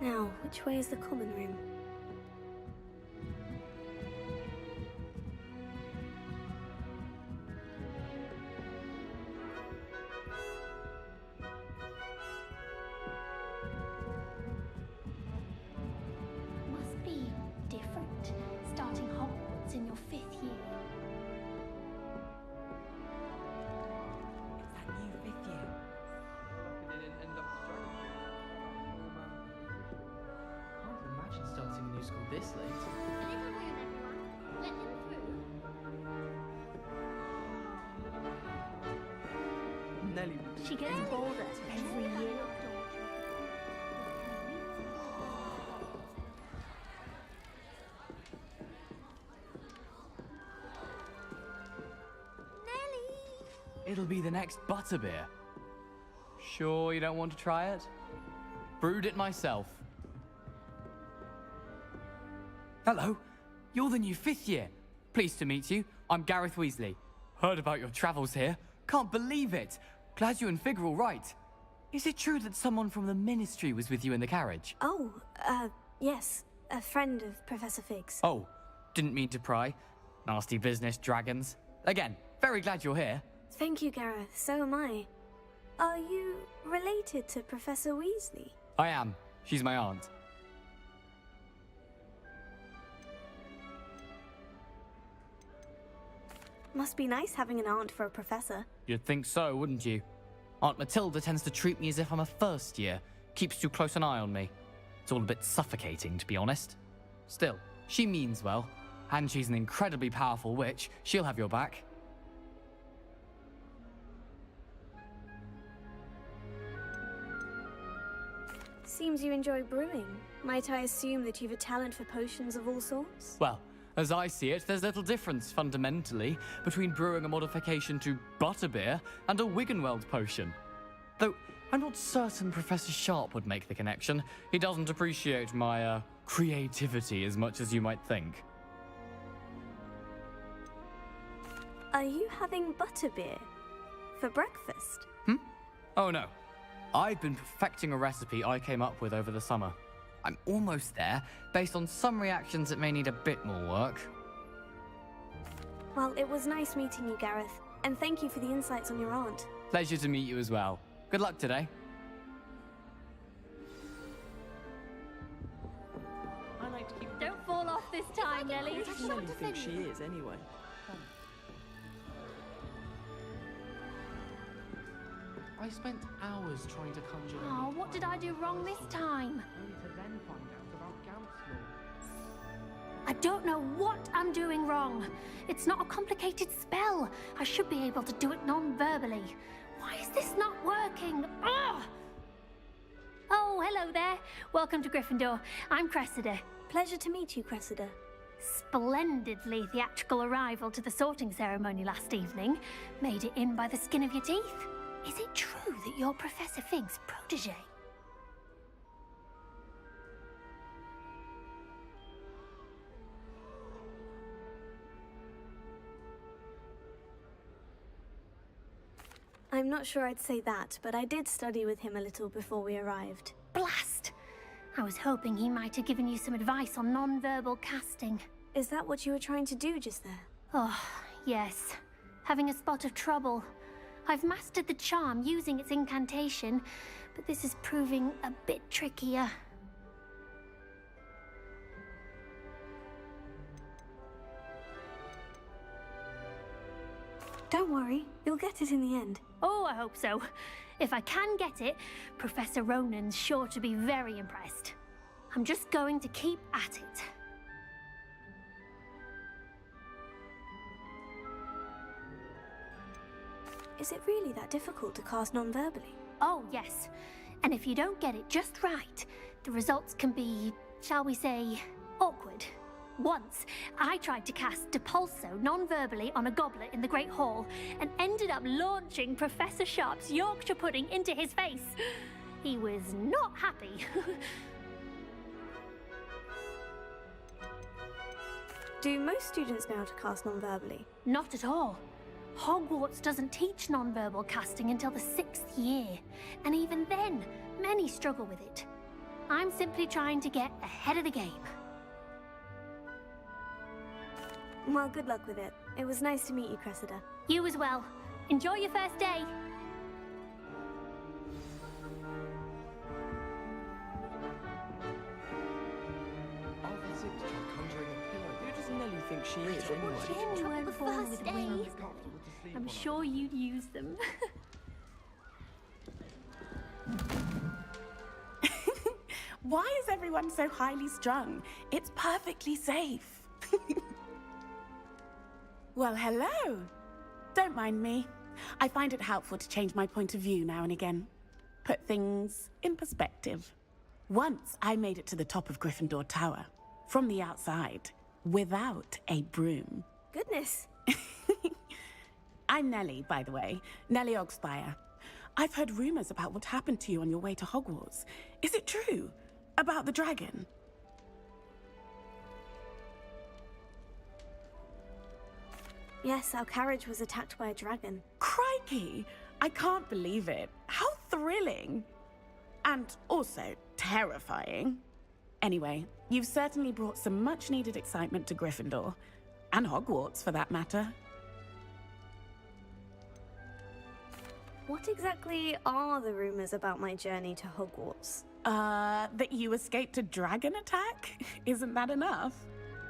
Now, which way is the common room? Must be different, starting Hogwarts in your 5th year. It's that new 5th year. They didn't end up starting. Can't imagine starting a new school this late. A little room, everyone. Let them through. Nelly. She gets bolder every year. It'll be the next butterbeer. Sure you don't want to try it? Brewed it myself. Hello, you're the new 5th year. Pleased to meet you. I'm Gareth Weasley. Heard about your travels here. Can't believe it. Glad you and Fig are all right. Is it true that someone from the Ministry was with you in the carriage? Oh, yes. A friend of Professor Fig's. Oh, didn't mean to pry. Nasty business, dragons. Again, very glad you're here. Thank you, Gareth. So am I. Are you related to Professor Weasley? I am. She's my aunt. Must be nice having an aunt for a professor. You'd think so, wouldn't you? Aunt Matilda tends to treat me as if I'm a first year. Keeps too close an eye on me. It's all a bit suffocating, to be honest. Still, she means well. And she's an incredibly powerful witch. She'll have your back. Seems you enjoy brewing. Might I assume that you've a talent for potions of all sorts? Well, as I see it, there's little difference, fundamentally, between brewing a modification to butterbeer and a Wiggenweld potion. Though, I'm not certain Professor Sharp would make the connection. He doesn't appreciate my, creativity as much as you might think. Are you having butterbeer? For breakfast? Oh no. I've been perfecting a recipe I came up with over the summer. I'm almost there, based on some reactions that may need a bit more work. Well, it was nice meeting you, Gareth. And thank you for the insights on your aunt. Pleasure to meet you as well. Good luck today. I like to keep. Don't fall off this time, Nelly. Who does Nelly think she is, anyway? I spent hours trying to conjure. Oh, what did I do wrong this time? Only to then find out about Gaunt's law. I don't know what I'm doing wrong. It's not a complicated spell. I should be able to do it non-verbally. Why is this not working? Ugh! Oh, hello there. Welcome to Gryffindor. I'm Cressida. Pleasure to meet you, Cressida. Splendidly theatrical arrival to the sorting ceremony last evening. Made it in by the skin of your teeth. Is it true that you're Professor Fig's protege? I'm not sure I'd say that, but I did study with him a little before we arrived. Blast! I was hoping he might have given you some advice on non-verbal casting. Is that what you were trying to do just there? Oh, yes. Having a spot of trouble. I've mastered the charm using its incantation, but this is proving a bit trickier. Don't worry, you'll get it in the end. Oh, I hope so. If I can get it, Professor Ronan's sure to be very impressed. I'm just going to keep at it. Is it really that difficult to cast non-verbally? Oh, yes. And if you don't get it just right, the results can be, shall we say, awkward. Once, I tried to cast Depulso non-verbally on a goblet in the Great Hall and ended up launching Professor Sharp's Yorkshire pudding into his face. He was not happy. Do most students know how to cast non-verbally? Not at all. Hogwarts doesn't teach non-verbal casting until the 6th year, and even then, many struggle with it. I'm simply trying to get ahead of the game. Well, good luck with it. It was nice to meet you, Cressida. You as well. Enjoy your first day. Arthur Six tried conjuring a pillow. Who does Nelly think she is anyway? You weren't born with wings. Comfortable to sleep I'm on. sure you'd use them. Why is everyone so highly strung? It's perfectly safe. Well, hello. Don't mind me. I find it helpful to change my point of view now and again. Put things in perspective. Once I made it to the top of Gryffindor Tower, from the outside, without a broom. Goodness. I'm Nellie, by the way. Nellie Ogspire. I've heard rumors about what happened to you on your way to Hogwarts. Is it true? About the dragon? Yes, our carriage was attacked by a dragon. Crikey! I can't believe it. How thrilling! And also terrifying. Anyway, you've certainly brought some much-needed excitement to Gryffindor. And Hogwarts, for that matter. What exactly are the rumors about my journey to Hogwarts? That you escaped a dragon attack? Isn't that enough?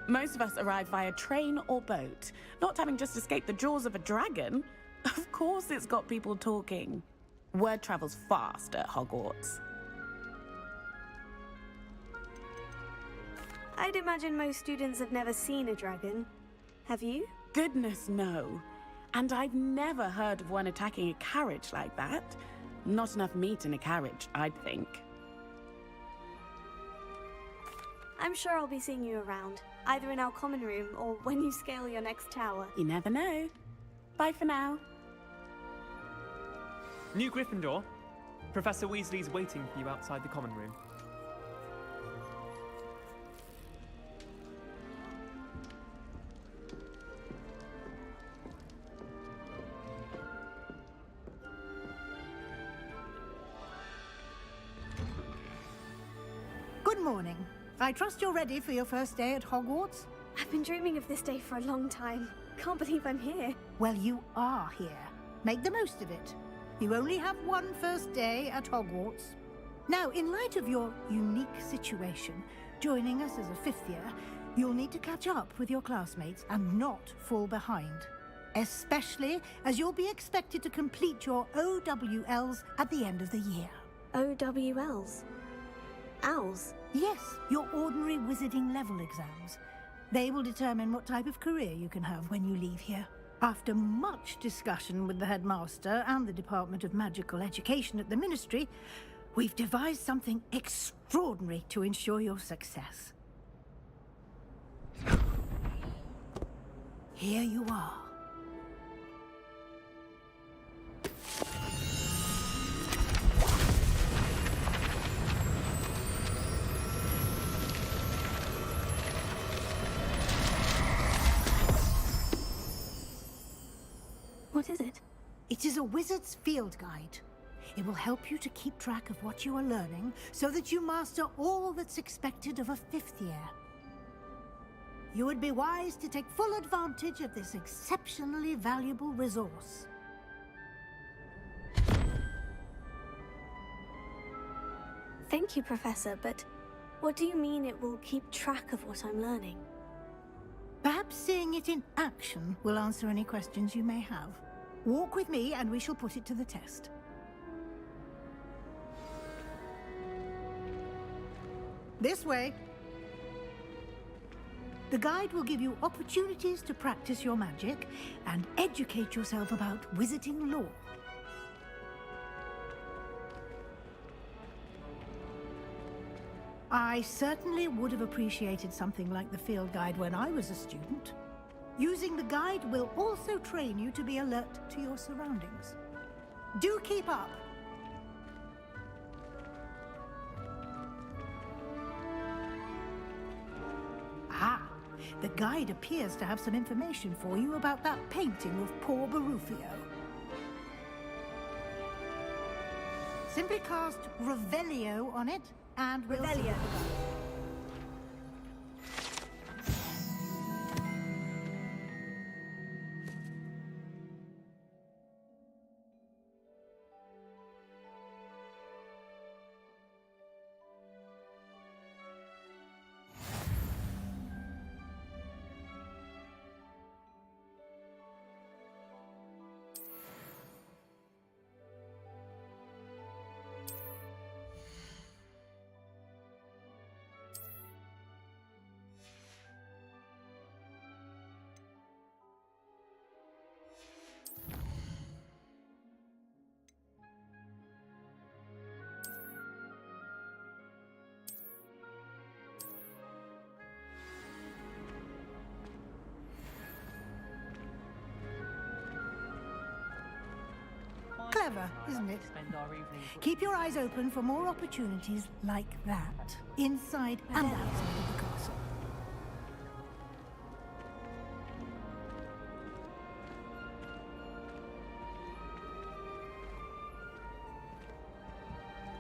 Most of us arrive via train or boat, not having just escaped the jaws of a dragon. Of course it's got people talking. Word travels fast at Hogwarts. I'd imagine most students have never seen a dragon. Have you? Goodness, no. And I've never heard of one attacking a carriage like that. Not enough meat in a carriage, I'd think. I'm sure I'll be seeing you around, either in our common room or when you scale your next tower. You never know. Bye for now. New Gryffindor. Professor Weasley's waiting for you outside the common room. Good morning. I trust you're ready for your first day at Hogwarts? I've been dreaming of this day for a long time. Can't believe I'm here. Well, you are here. Make the most of it. You only have one first day at Hogwarts. Now, in light of your unique situation, joining us as a fifth year, you'll need to catch up with your classmates and not fall behind. Especially as you'll be expected to complete your OWLs at the end of the year. OWLs? Owls? Yes, your ordinary wizarding level exams. They will determine what type of career you can have when you leave here. After much discussion with the headmaster and the Department of Magical Education at the Ministry, we've devised something extraordinary to ensure your success. Here you are. What is it? It is a wizard's field guide. It will help you to keep track of what you are learning so that you master all that's expected of a fifth year. You would be wise to take full advantage of this exceptionally valuable resource. Thank you, Professor, but what do you mean it will keep track of what I'm learning? Perhaps seeing it in action will answer any questions you may have. Walk with me and we shall put it to the test. This way. The guide will give you opportunities to practice your magic and educate yourself about wizarding lore. I certainly would have appreciated something like the field guide when I was a student. Using the guide will also train you to be alert to your surroundings. Do keep up! Ah, the guide appears to have some information for you about that painting of poor Barufio. Simply cast Revelio on it, and we'll see Revelio. you about. Clever, isn't it? Spend our evenings with- Keep your eyes open for more opportunities like that, inside and outside of the castle.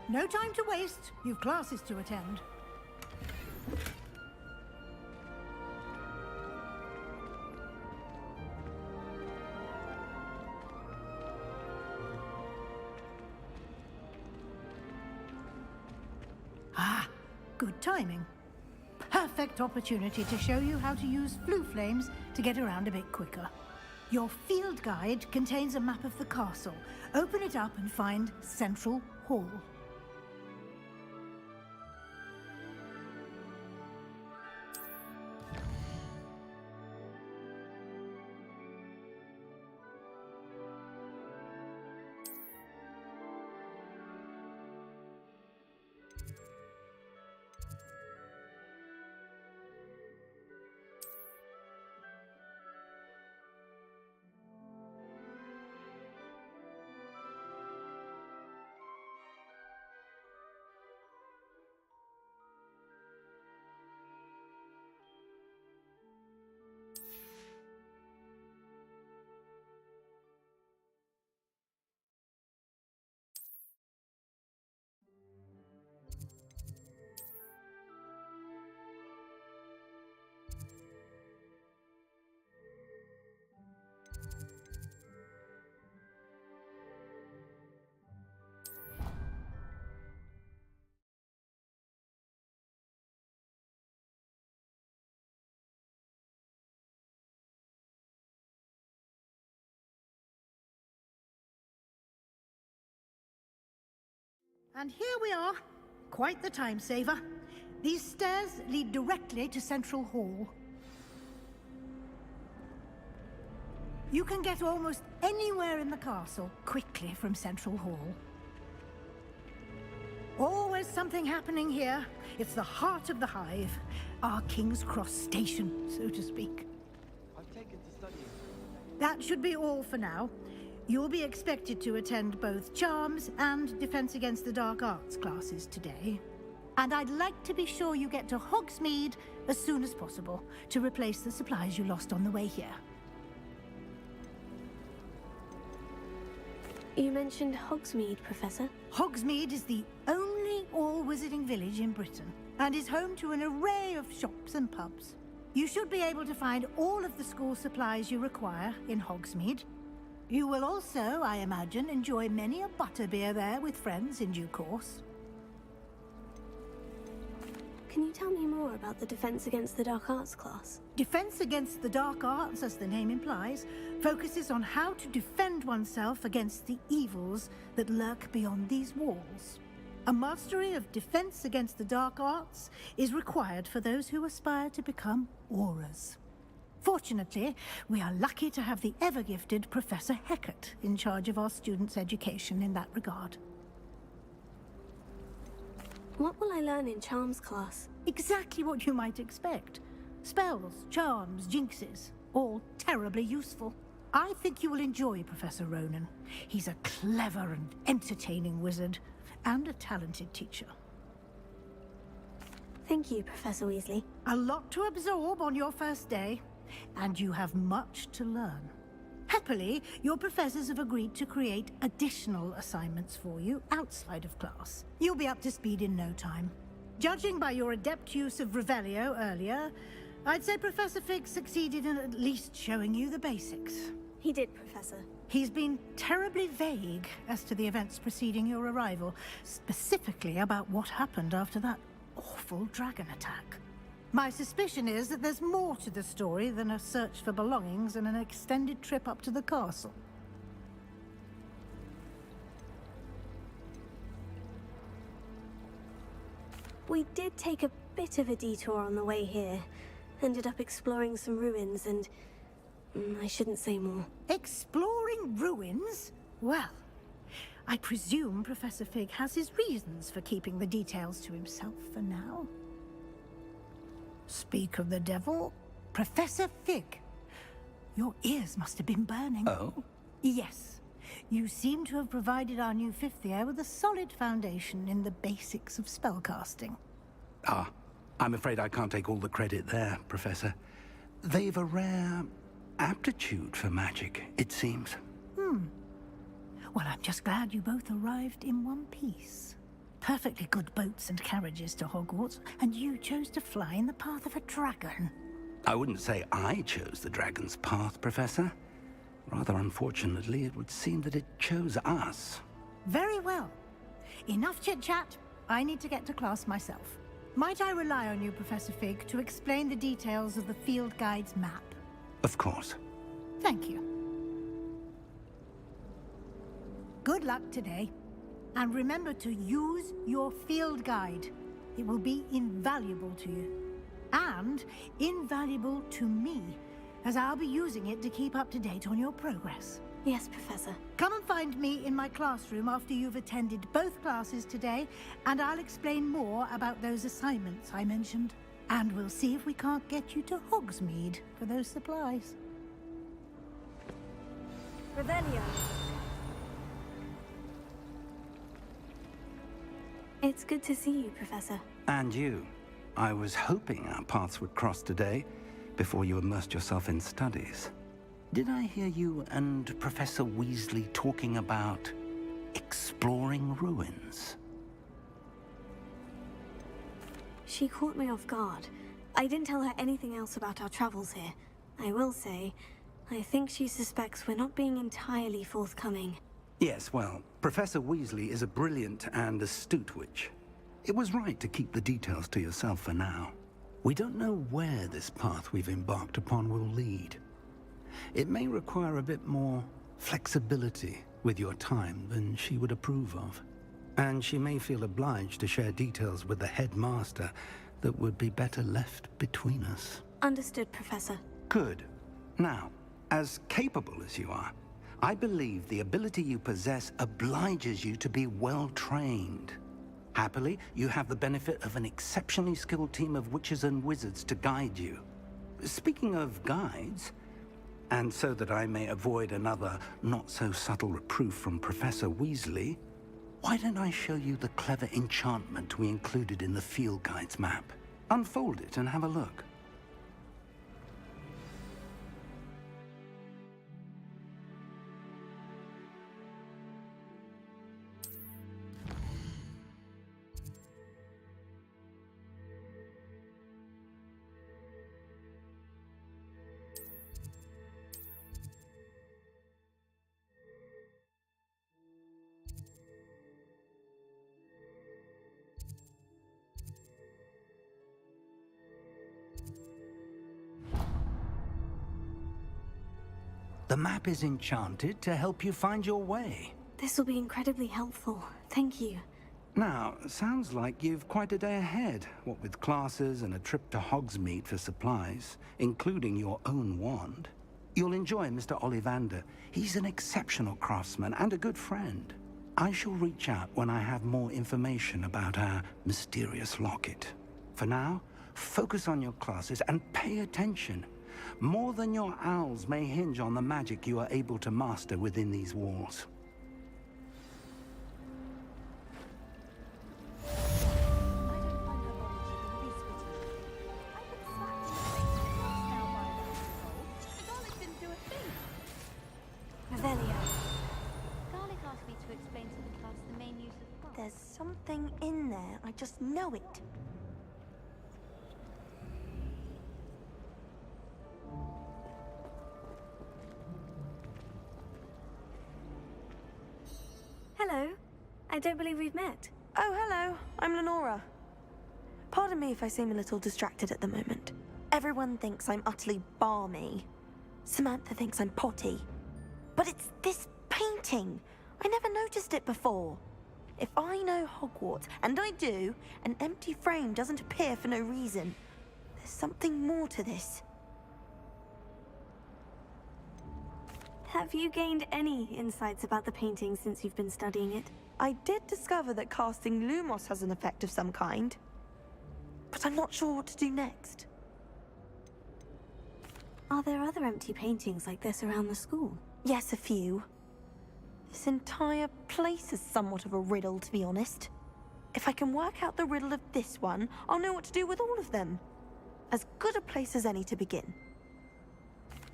No time to waste. You've classes to attend. Ah, good timing. Perfect opportunity to show you how to use flue flames to get around a bit quicker. Your field guide contains a map of the castle. Open it up and find Central Hall. And here we are. Quite the time saver. These stairs lead directly to Central Hall. You can get almost anywhere in the castle quickly from Central Hall. Always something happening here. It's the heart of the hive. Our King's Cross station, so to speak. I've taken to studying. That should be all for now. You'll be expected to attend both Charms and Defense Against the Dark Arts classes today. And I'd like to be sure you get to Hogsmeade as soon as possible to replace the supplies you lost on the way here. You mentioned Hogsmeade, Professor. Hogsmeade is the only all-wizarding village in Britain and is home to an array of shops and pubs. You should be able to find all of the school supplies you require in Hogsmeade. You will also, I imagine, enjoy many a butterbeer there with friends in due course. Can you tell me more about the Defense Against the Dark Arts class? Defense Against the Dark Arts, as the name implies, focuses on how to defend oneself against the evils that lurk beyond these walls. A mastery of Defense Against the Dark Arts is required for those who aspire to become Aurors. Fortunately, we are lucky to have the ever-gifted Professor Hecat in charge of our students' education in that regard. What will I learn in Charms class? Exactly what you might expect. Spells, charms, jinxes, all terribly useful. I think you will enjoy Professor Ronan. He's a clever and entertaining wizard, and a talented teacher. Thank you, Professor Weasley. A lot to absorb on your first day, and you have much to learn. Happily, your professors have agreed to create additional assignments for you outside of class. You'll be up to speed in no time. Judging by your adept use of Revelio earlier, I'd say Professor Fig succeeded in at least showing you the basics. He did, Professor. He's been terribly vague as to the events preceding your arrival, specifically about what happened after that awful dragon attack. My suspicion is that there's more to the story than a search for belongings and an extended trip up to the castle. We did take a bit of a detour on the way here. Ended up exploring some ruins and... I shouldn't say more. Exploring ruins? Well, I presume Professor Fig has his reasons for keeping the details to himself for now. Speak of the devil, Professor Fig. Your ears must have been burning. Oh? Yes. You seem to have provided our new fifth year with a solid foundation in the basics of spellcasting. Ah, I'm afraid I can't take all the credit there, Professor. They've a rare aptitude for magic, it seems. Well, I'm just glad you both arrived in one piece. Perfectly good boats and carriages to Hogwarts, and you chose to fly in the path of a dragon. I wouldn't say I chose the dragon's path, Professor. Rather unfortunately, it would seem that it chose us. Very well. Enough chit-chat. I need to get to class myself. Might I rely on you, Professor Fig, to explain the details of the field guide's map? Of course. Thank you. Good luck today. And remember to use your field guide. It will be invaluable to you. And invaluable to me, as I'll be using it to keep up to date on your progress. Yes, Professor. Come and find me in my classroom after you've attended both classes today, and I'll explain more about those assignments I mentioned. And we'll see if we can't get you to Hogsmeade for those supplies. Revelio. It's good to see you, Professor. And you. I was hoping our paths would cross today, before you immersed yourself in studies. Did I hear you and Professor Weasley talking about exploring ruins? She caught me off guard. I didn't tell her anything else about our travels here. I will say, I think she suspects we're not being entirely forthcoming. Yes, well, Professor Weasley is a brilliant and astute witch. It was right to keep the details to yourself for now. We don't know where this path we've embarked upon will lead. It may require a bit more flexibility with your time than she would approve of. And she may feel obliged to share details with the headmaster that would be better left between us. Understood, Professor. Good. Now, as capable as you are, I believe the ability you possess obliges you to be well trained. Happily, you have the benefit of an exceptionally skilled team of witches and wizards to guide you. Speaking of guides, and so that I may avoid another not-so-subtle reproof from Professor Weasley, why don't I show you the clever enchantment we included in the field guide's map? Unfold it and have a look. The map is enchanted to help you find your way. This will be incredibly helpful. Thank you. Now, sounds like you've quite a day ahead, what with classes and a trip to Hogsmeade for supplies, including your own wand. You'll enjoy Mr. Ollivander. He's an exceptional craftsman and a good friend. I shall reach out when I have more information about our mysterious locket. For now, focus on your classes and pay attention. More than your owls may hinge on the magic you are able to master within these walls. Revelio. Garlic asked me to explain to the class the main use of props. There's something in there. I just know it. Hello. I don't believe we've met. Oh, hello. I'm Lenora. Pardon me if I seem a little distracted at the moment. Everyone thinks I'm utterly balmy. Samantha thinks I'm potty. But it's this painting. I never noticed it before. If I know Hogwarts, and I do, an empty frame doesn't appear for no reason. There's something more to this. Have you gained any insights about the painting since you've been studying it? I did discover that casting Lumos has an effect of some kind. But I'm not sure what to do next. Are there other empty paintings like this around the school? Yes, a few. This entire place is somewhat of a riddle, to be honest. If I can work out the riddle of this one, I'll know what to do with all of them. As good a place as any to begin.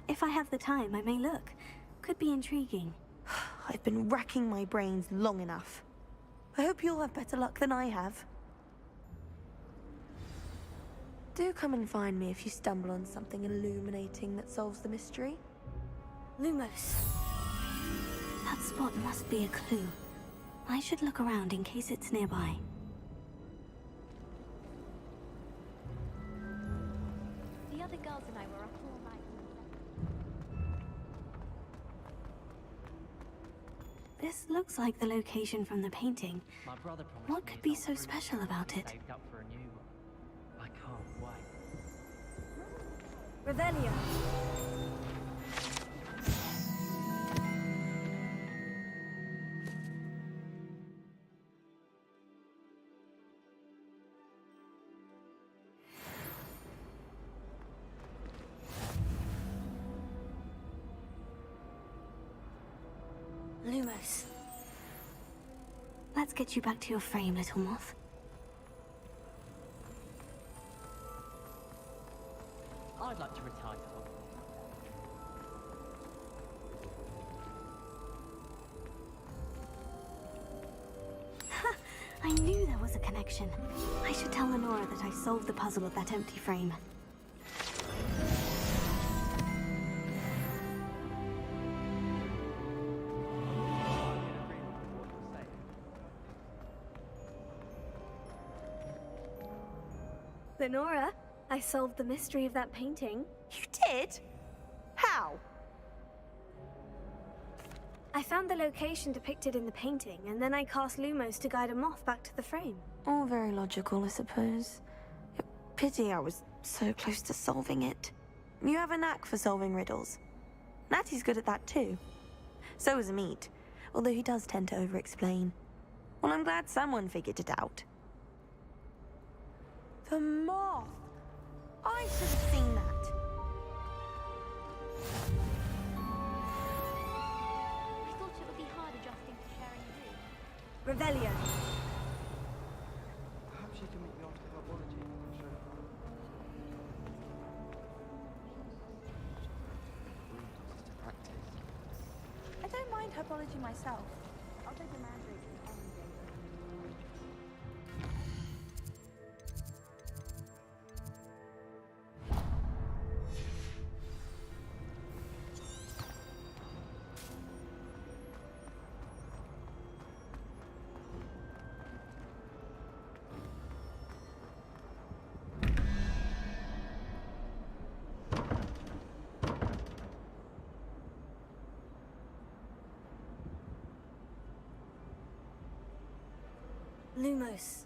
If I have the time, I may look. Could be intriguing. I've been racking my brains long enough. I hope you'll have better luck than I have. Do come and find me if you stumble on something illuminating that solves the mystery. Lumos. That spot must be a clue. I should look around in case it's nearby. The other girls and I were up all night. This looks like the location from the painting. My brother promised What me could be if I so was special rich, about it? saved up for a new one. I can't wait. Revelio. Lumos. Let's get you back to your frame, little moth. I'd like to retire to Ha! I knew there was a connection. I should tell Lenora that I solved the puzzle of that empty frame. Lenora, I solved the mystery of that painting. You did? How? I found the location depicted in the painting, and then I cast Lumos to guide a moth back to the frame. All very logical, I suppose. Pity I was so close to solving it. You have a knack for solving riddles. Natty's good at that too. So is Amit, although he does tend to over-explain. Well, I'm glad someone figured it out. The moth! I should have seen that. I thought it would be hard adjusting to sharing a room. Revelio. Perhaps you can meet me after herbology. Show to practice. I don't mind herbology myself. I'll take the mandrake any day. Lumos.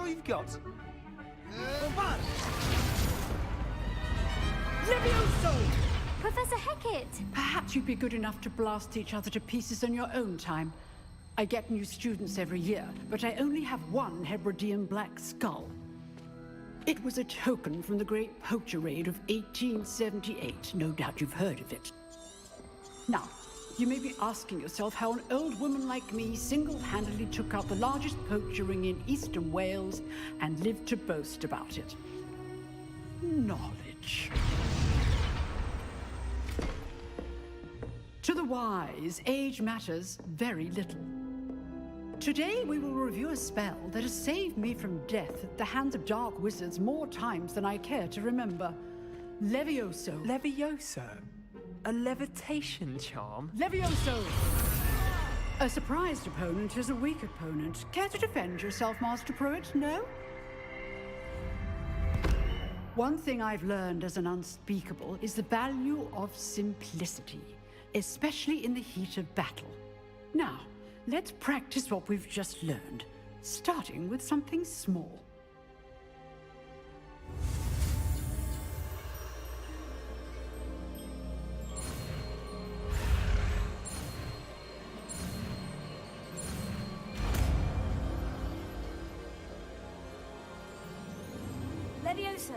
all you've got? Levioso! Professor Hecat! Perhaps you'd be good enough to blast each other to pieces on your own time. I get new students every year, but I only have one Hebridean black skull. It was a token from the Great Poacher Raid of 1878. No doubt you've heard of it. Now, you may be asking yourself how an old woman like me single-handedly took out the largest poacher ring in eastern Wales and lived to boast about it. Knowledge. To the wise, age matters very little. Today we will review a spell that has saved me from death at the hands of dark wizards more times than I care to remember. Levioso. Levioso? A levitation charm? Levioso! A surprised opponent is a weak opponent. Care to defend yourself, Master Pruitt? No? One thing I've learned as an unspeakable is the value of simplicity, especially in the heat of battle. Now, let's practice what we've just learned, starting with something small. Leviosa.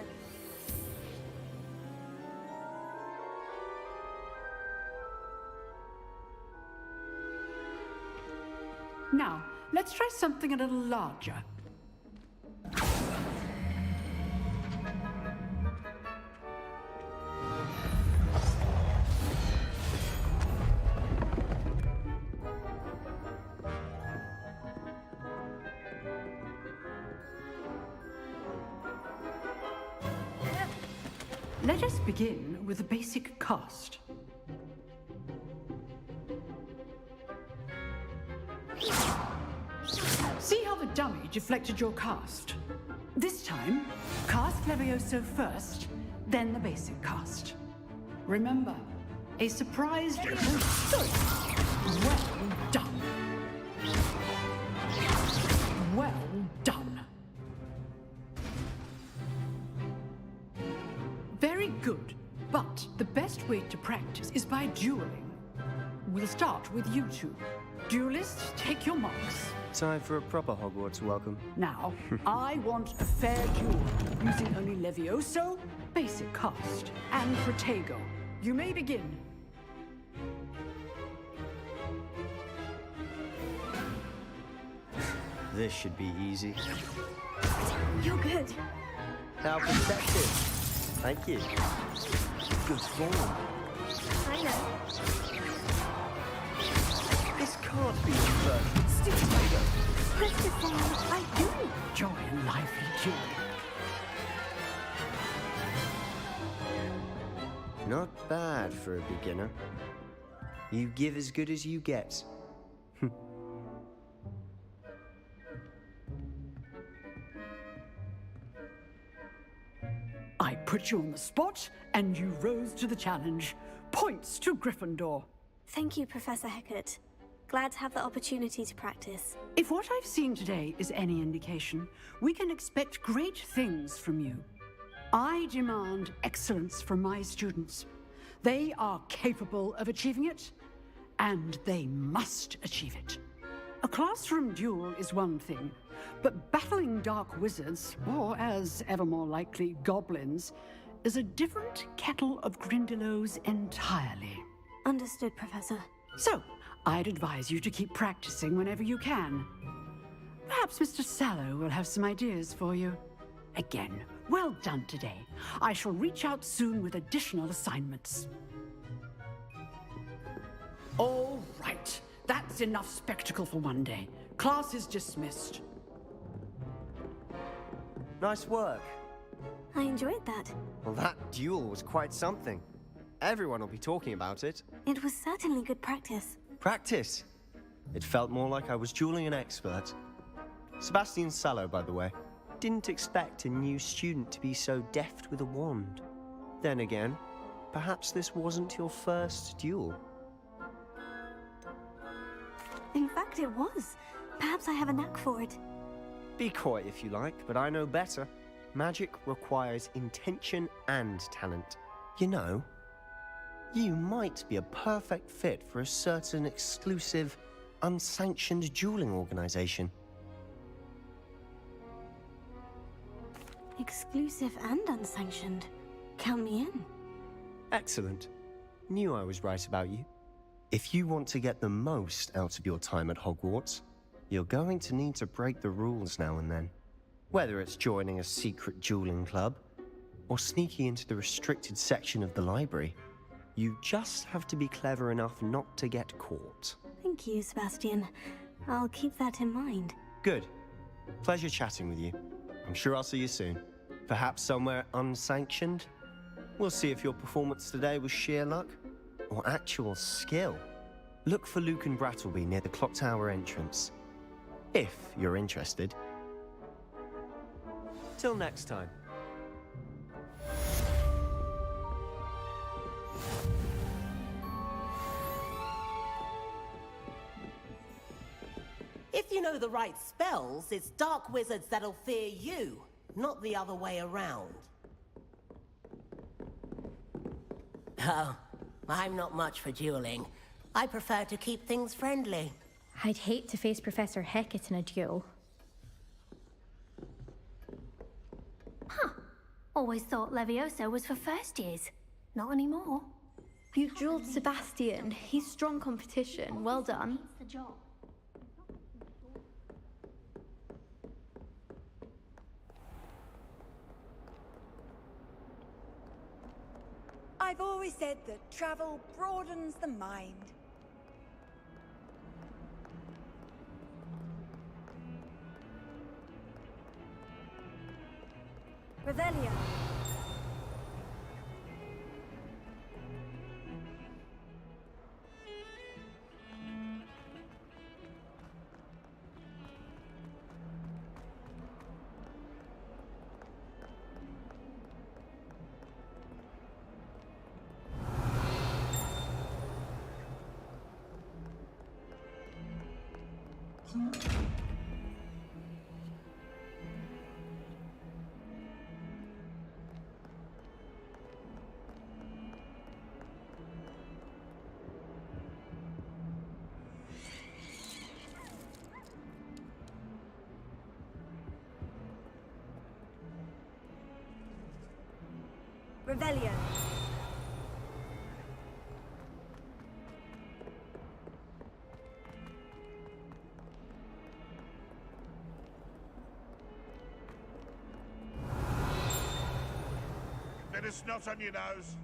Now, let's try something a little larger. Let us begin with a basic cast. See how the dummy deflected your cast? This time, cast Levioso first, then the basic cast. Remember, a surprised... Well done. Well done. Very good, but the best way to practice is by dueling. We'll start with you two. Duelists, take your marks. Time for a proper Hogwarts welcome. Now, I want a fair duel, using only Levioso, basic cast, and Protego. You may begin. This should be easy. You're good. How perceptive. Thank you. Good form. I know. This can't be the first. Stupid Tiger. Christopher, I do. Joy and lively duel. Not bad for a beginner. You give as good as you get. I put you on the spot, and you rose to the challenge. Points to Gryffindor. Thank you, Professor Hecat. Glad to have the opportunity to practice. If what I've seen today is any indication, we can expect great things from you. I demand excellence from my students. They are capable of achieving it, and they must achieve it. A classroom duel is one thing, but battling dark wizards, or as ever more likely, goblins, is a different kettle of Grindylows entirely. Understood, Professor. So, I'd advise you to keep practicing whenever you can. Perhaps Mr. Sallow will have some ideas for you. Again, well done today. I shall reach out soon with additional assignments. All right. That's enough spectacle for one day. Class is dismissed. Nice work. I enjoyed that. Well, that duel was quite something. Everyone will be talking about it. It was certainly good practice. Practice. It felt more like I was dueling an expert. Sebastian Sallow, by the way. Didn't expect a new student to be so deft with a wand. Then again, perhaps this wasn't your first duel. In fact, it was. Perhaps I have a knack for it. Be coy if you like, but I know better. Magic requires intention and talent. You know, you might be a perfect fit for a certain exclusive, unsanctioned dueling organization. Exclusive and unsanctioned. Count me in. Excellent. Knew I was right about you. If you want to get the most out of your time at Hogwarts, you're going to need to break the rules now and then. Whether it's joining a secret dueling club, or sneaking into the restricted section of the library, you just have to be clever enough not to get caught. Thank you, Sebastian. I'll keep that in mind. Good. Pleasure chatting with you. I'm sure I'll see you soon. Perhaps somewhere unsanctioned? We'll see if your performance today was sheer luck or actual skill. Look for Luke and Brattleby near the clock tower entrance. If you're interested. Till next time. If you know the right spells, it's dark wizards that'll fear you, not the other way around. Oh, I'm not much for dueling. I prefer to keep things friendly. I'd hate to face Professor Hecat in a duel. Huh. Always thought Levioso was for first years. Not anymore. You dueled Sebastian. He's strong competition. Well done. The job. I've always said that travel broadens the mind. Revelio. Revelio. Bit of snot on your nose.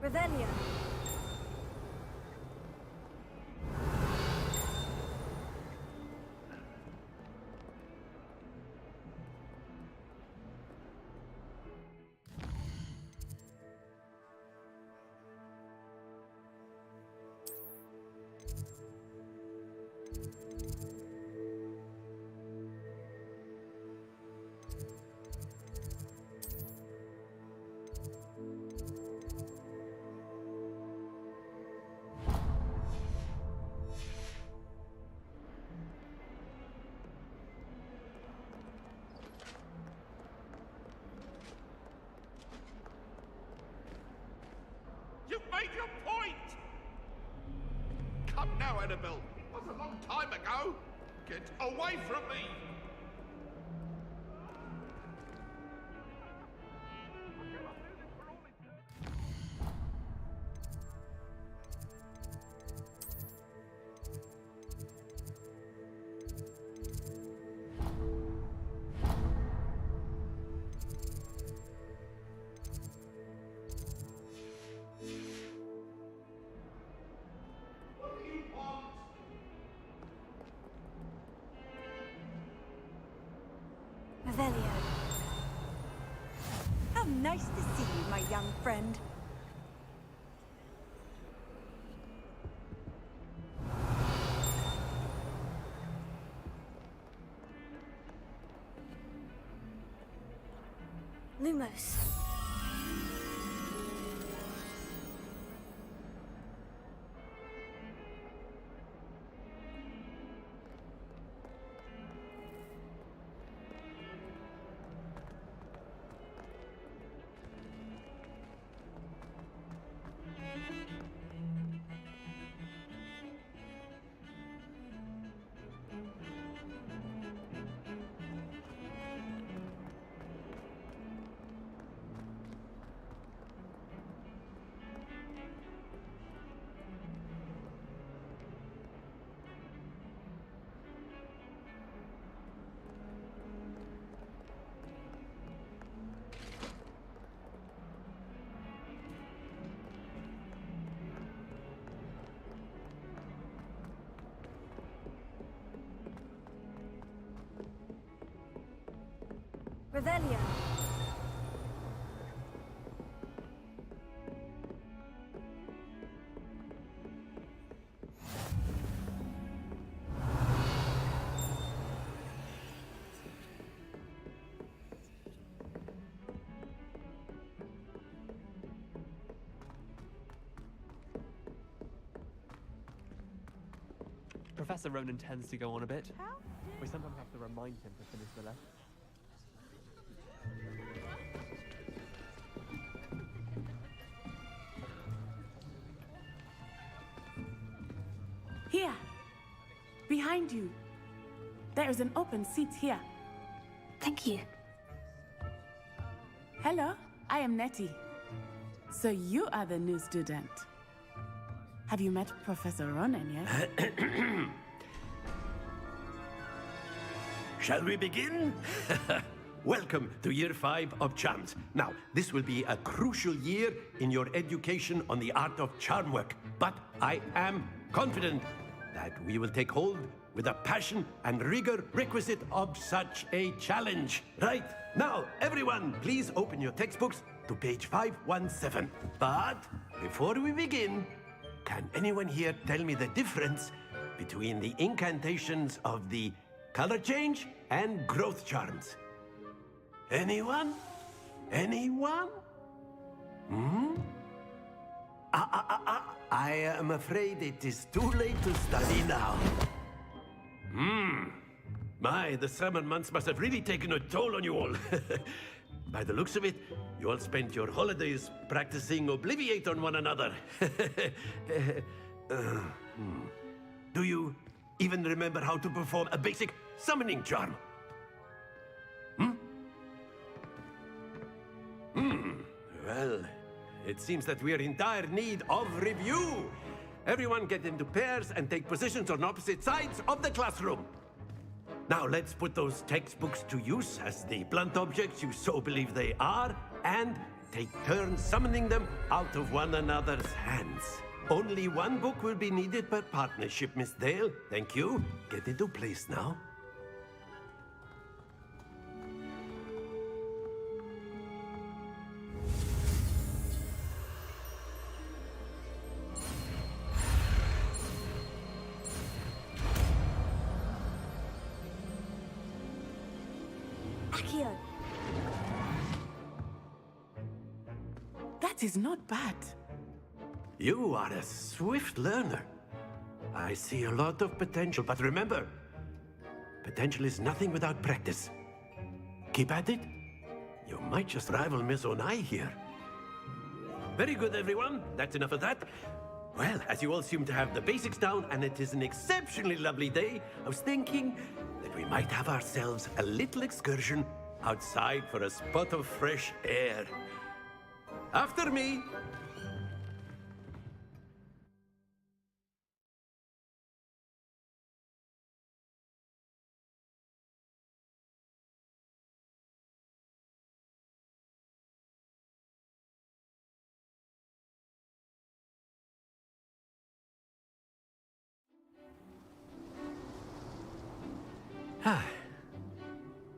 Revelio. made your point! Come now, Annabelle. That was a long time ago. Get away from me! Revelio. How nice to see you, my young friend. Lumos. Revelio. Professor Ronan tends to go on a bit. We sometimes have to remind him to finish the lesson. Here, behind you. There is an open seat here. Thank you. Hello, I am Nettie. So you are the new student. Have you met Professor Ronan yet? Shall we begin? Welcome to Year 5 of Charms. Now, this will be a crucial year in your education on the art of charm work. But I am confident that we will take hold with the passion and rigor requisite of such a challenge. Right, now, everyone, please open your textbooks to page 517. But before we begin, can anyone here tell me the difference between the incantations of the color change and growth charms? Anyone? Anyone? I am afraid it is too late to study now. My, the summer months must have really taken a toll on you all. By the looks of it, you all spent your holidays practicing Obliviate on one another. Do you even remember how to perform a basic summoning charm? Well, it seems that we are in dire need of review. Everyone get into pairs and take positions on opposite sides of the classroom. Now let's put those textbooks to use as the blunt objects you so believe they are, and take turns summoning them out of one another's hands. Only one book will be needed per partnership, Miss Dale. Thank you. Get into place now. Accio. That is not bad. You are a swift learner. I see a lot of potential, but remember, potential is nothing without practice. Keep at it. You might just rival Miss Onai here. Very good, everyone. That's enough of that. Well, as you all seem to have the basics down, and it is an exceptionally lovely day, I was thinking that we might have ourselves a little excursion outside for a spot of fresh air. After me.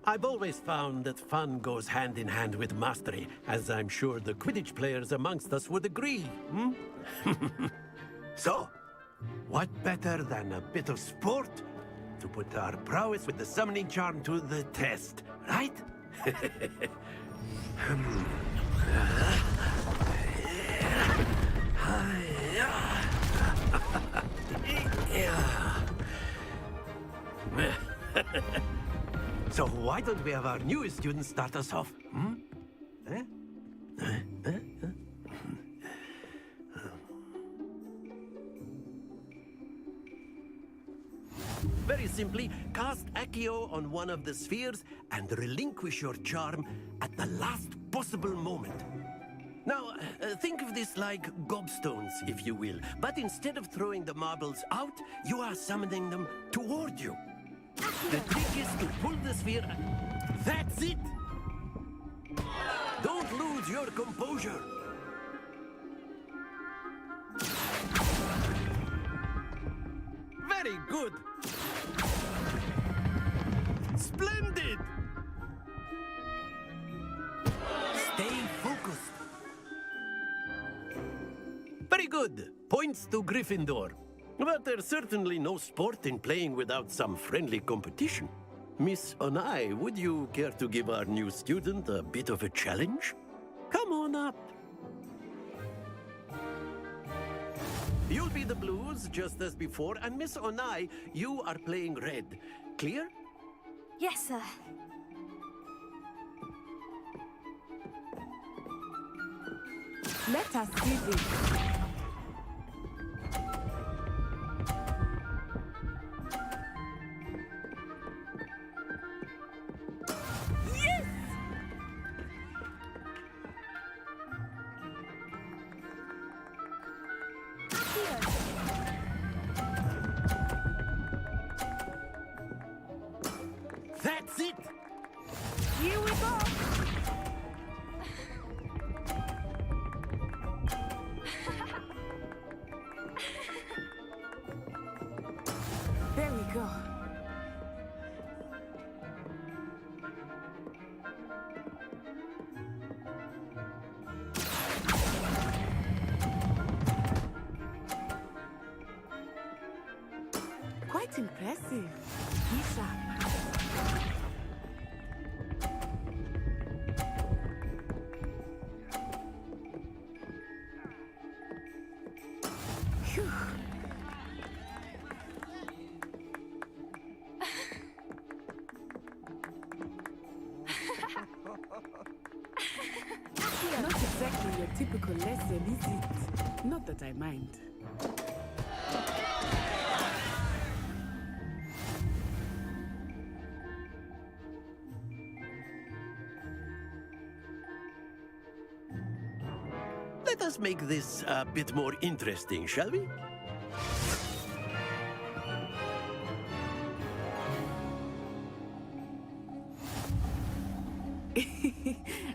I've always found that fun goes hand in hand with mastery, as I'm sure the Quidditch players amongst us would agree, hmm? So, what better than a bit of sport to put our prowess with the summoning charm to the test, right? So why don't we have our newest student start us off? Hmm? Very simply, cast Accio on one of the spheres and relinquish your charm at the last possible moment. Now, think of this like gobstones, if you will. But instead of throwing the marbles out, you are summoning them toward you. The trick is to pull the sphere. That's it! Don't lose your composure. Very good. Splendid! Stay focused. Very good. Points to Gryffindor. But there's certainly no sport in playing without some friendly competition. Miss Onai, would you care to give our new student a bit of a challenge? Come on up. You'll be the blues, just as before, and Miss Onai, you are playing red. Clear? Yes, sir. Let us see this. That's it! Here we go! There we go. Quite impressive. Isha. Not exactly your typical lesson, is it? Not that I mind. Let us make this a bit more interesting, shall we?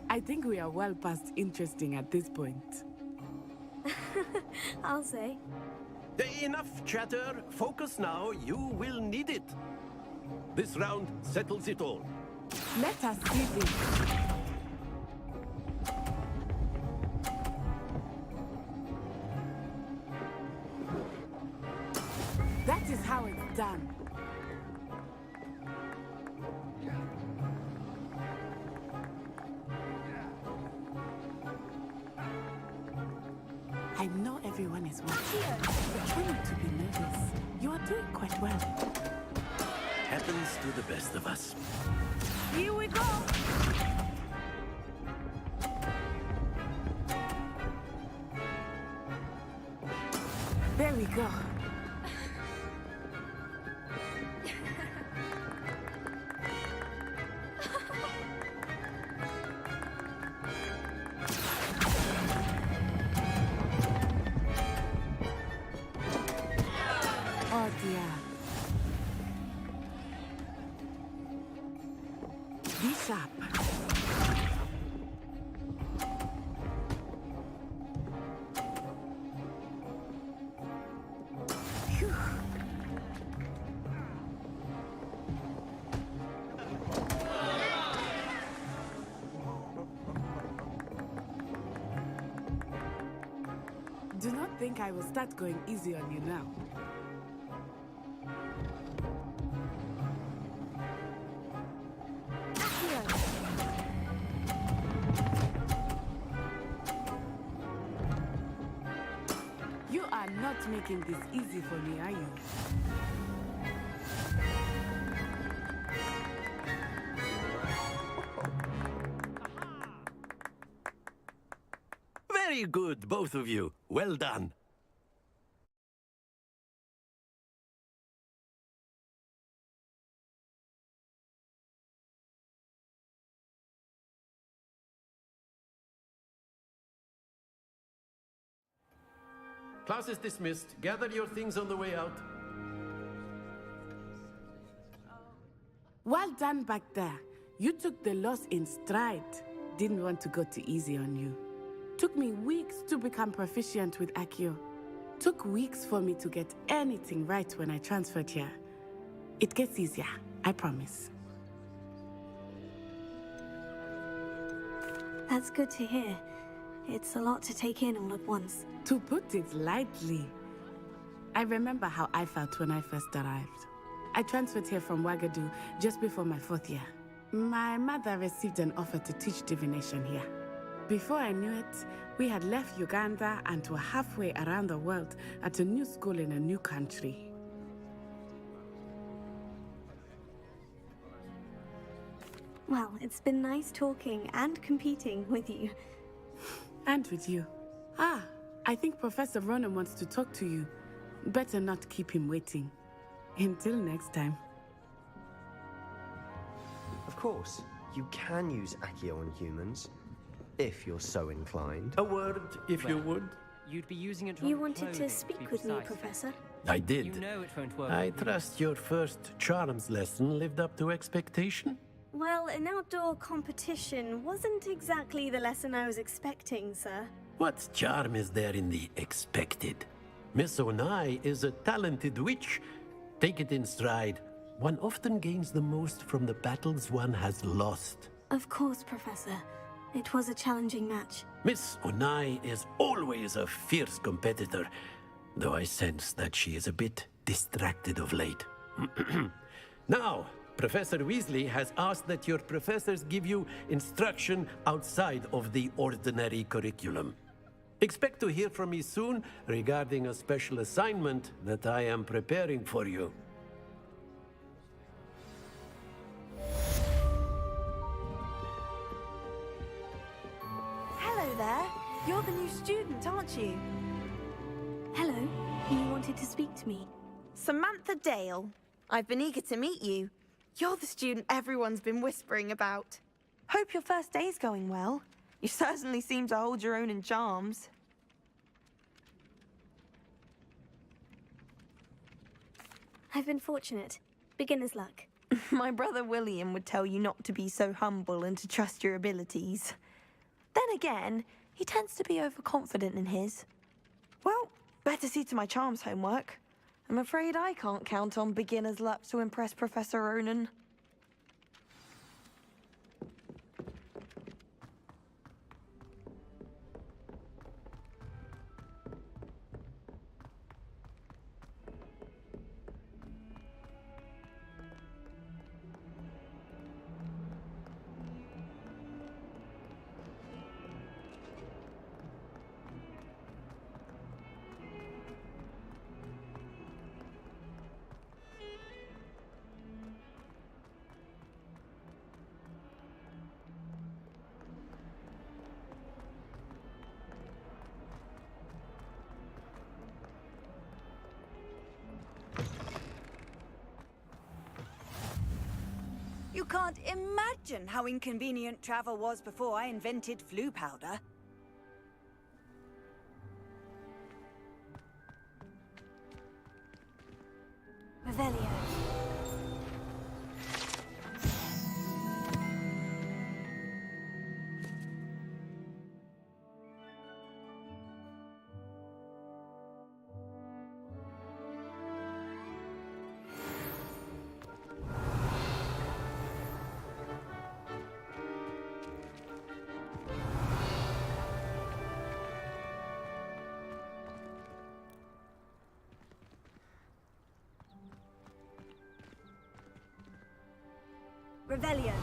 I think we are well past interesting at this point. I'll say. Enough chatter. Focus now. You will need it. This round settles it all. Let us see this. That is how it's done. I know everyone is watching, but try not to be nervous. You are doing quite well. Happens to the best of us. Here we go! There we go. Oh dear. Be sharp. Phew. Do not think I will start going easy on you now. You are not making this easy for me, are you? Very good, both of you. Well done. Class is dismissed. Gather your things on the way out. Well done back there. You took the loss in stride. Didn't want to go too easy on you. Took me weeks to become proficient with Accio. Took weeks for me to get anything right when I transferred here. It gets easier, I promise. That's good to hear. It's a lot to take in all at once. To put it lightly, I remember how I felt when I first arrived. I transferred here from Wagadu just before my 4th year. My mother received an offer to teach divination here. Before I knew it, we had left Uganda and were halfway around the world at a new school in a new country. Well, it's been nice talking and competing with you. And with you. Ah, I think Professor Ronan wants to talk to you. Better not keep him waiting. Until next time. Of course, you can use Accio on humans, if you're so inclined. A word, if you would. You'd be using it on You wanted to clothing, speak be with me, precise. Professor? I did. You know it won't work. I trust your first charms lesson lived up to expectation. Well, an outdoor competition wasn't exactly the lesson I was expecting, sir. What charm is there in the expected? Miss Onai is a talented witch. Take it in stride. One often gains the most from the battles one has lost. Of course, Professor. It was a challenging match. Miss Onai is always a fierce competitor, though I sense that she is a bit distracted of late. Now, Professor Weasley has asked that your professors give you instruction outside of the ordinary curriculum. Expect to hear from me soon regarding a special assignment that I am preparing for you. Hello there. You're the new student, aren't you? Hello. You wanted to speak to me? Samantha Dale. I've been eager to meet you. You're the student everyone's been whispering about. Hope your first day's going well. You certainly seem to hold your own in charms. I've been fortunate. Beginner's luck. My brother William would tell you not to be so humble and to trust your abilities. Then again, he tends to be overconfident in his. Well, better see to my charms homework. I'm afraid I can't count on beginner's luck to impress Professor Ronan. can't imagine how inconvenient travel was before I invented flu powder. Revelio. Revelio.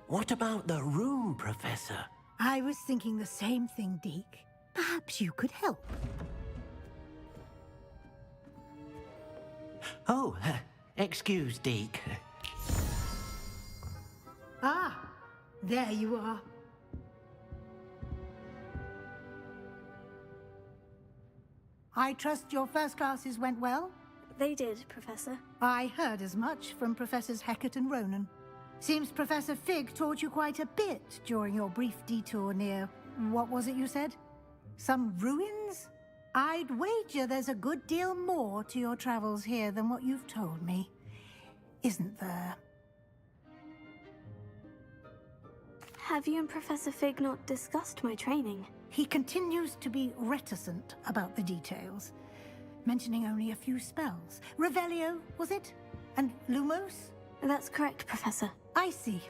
What about the room, Professor? I was thinking the same thing, Deke. Perhaps you could help. Oh, excuse, Deke. Ah, there you are. I trust your first classes went well? They did, Professor. I heard as much from Professors Hecat and Ronan. Seems Professor Fig taught you quite a bit during your brief detour near... what was it you said? Some ruins? I'd wager there's a good deal more to your travels here than what you've told me. Isn't there? Have you and Professor Fig not discussed my training? He continues to be reticent about the details, mentioning only a few spells. Revelio, was it? And Lumos? That's correct, Professor. I see.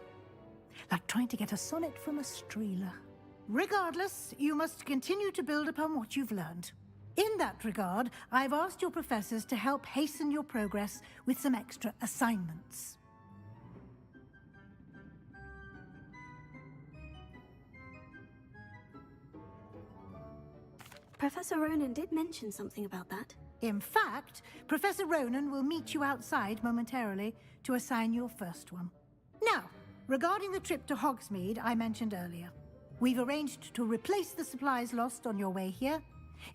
Like trying to get a sonnet from a streeler. Regardless, you must continue to build upon what you've learned. In that regard, I've asked your professors to help hasten your progress with some extra assignments. Professor Ronan did mention something about that. In fact, Professor Ronan will meet you outside momentarily to assign your first one. Now, regarding the trip to Hogsmeade I mentioned earlier, we've arranged to replace the supplies lost on your way here,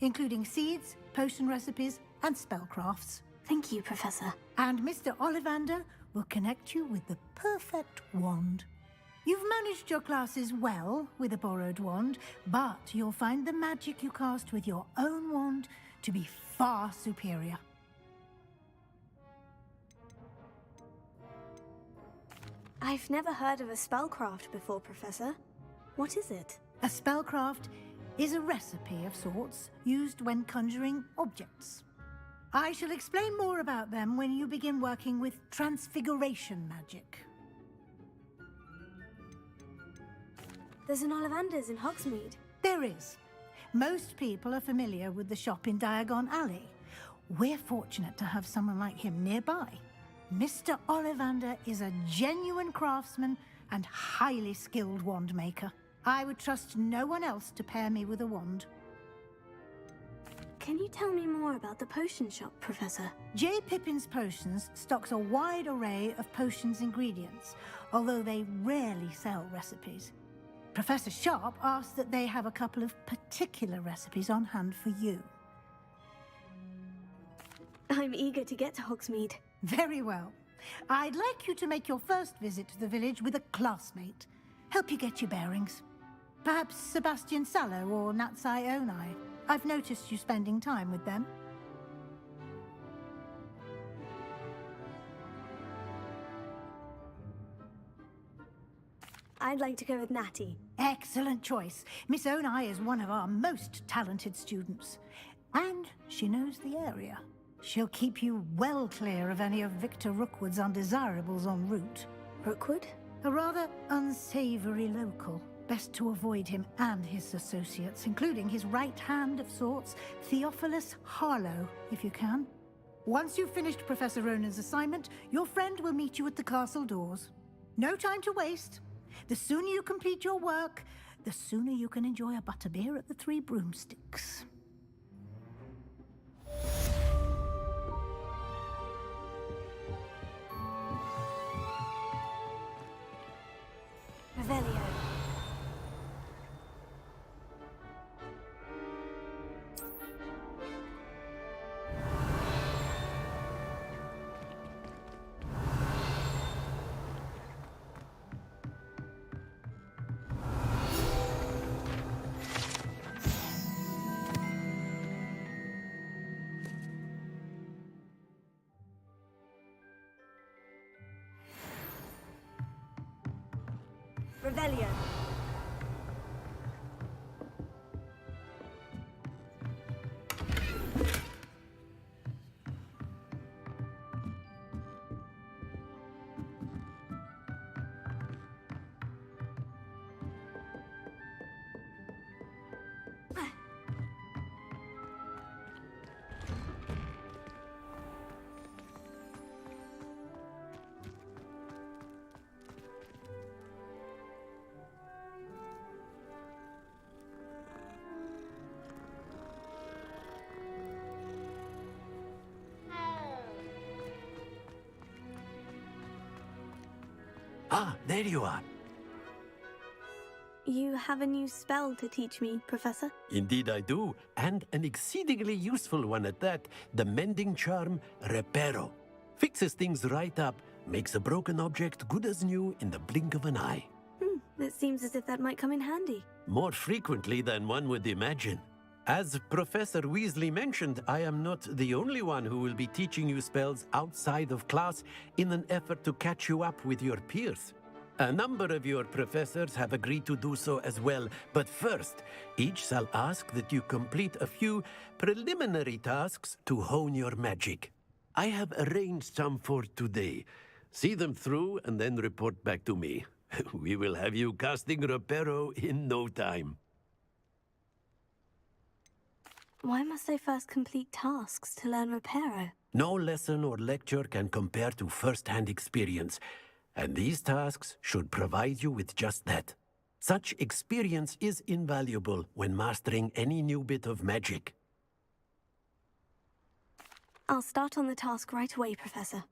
including seeds, potion recipes, and spellcrafts. Thank you, Professor. And Mr. Ollivander will connect you with the perfect wand. You've managed your classes well with a borrowed wand, but you'll find the magic you cast with your own wand to be far superior. I've never heard of a spellcraft before, Professor. What is it? A spellcraft is a recipe of sorts used when conjuring objects. I shall explain more about them when you begin working with transfiguration magic. There's an Ollivander's in Hogsmeade. There is. Most people are familiar with the shop in Diagon Alley. We're fortunate to have someone like him nearby. Mr. Ollivander is a genuine craftsman and highly skilled wand maker. I would trust no one else to pair me with a wand. Can you tell me more about the potion shop, Professor? J. Pippin's Potions stocks a wide array of potions ingredients, although they rarely sell recipes. Professor Sharp asked that they have a couple of particular recipes on hand for you. I'm eager to get to Hogsmeade. Very well. I'd like you to make your first visit to the village with a classmate. Help you get your bearings. Perhaps Sebastian Sallow or Natsai Onai. I've noticed you spending time with them. I'd like to go with Natty. Excellent choice. Miss Onai is one of our most talented students. And she knows the area. She'll keep you well clear of any of Victor Rookwood's undesirables en route. Rookwood? A rather unsavory local. Best to avoid him and his associates, including his right hand of sorts, Theophilus Harlow, if you can. Once you've finished Professor Ronan's assignment, your friend will meet you at the castle doors. No time to waste. The sooner you complete your work, the sooner you can enjoy a butterbeer at the Three Broomsticks. Revelio. Revelio. Ah, there you are. You have a new spell to teach me, Professor? Indeed I do, and an exceedingly useful one at that. The mending charm, Reparo. Fixes things right up, makes a broken object good as new in the blink of an eye. It seems as if that might come in handy. More frequently than one would imagine. As Professor Weasley mentioned, I am not the only one who will be teaching you spells outside of class in an effort to catch you up with your peers. A number of your professors have agreed to do so as well, but first, each shall ask that you complete a few preliminary tasks to hone your magic. I have arranged some for today. See them through and then report back to me. We will have you casting Reparo in no time. Why must I first complete tasks to learn Reparo? No lesson or lecture can compare to first-hand experience, and these tasks should provide you with just that. Such experience is invaluable when mastering any new bit of magic. I'll start on the task right away, Professor.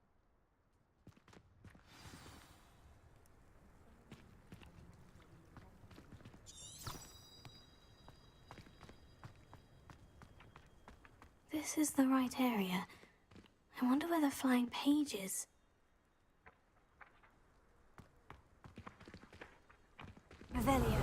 This is the right area. I wonder where the flying page is. Revelio.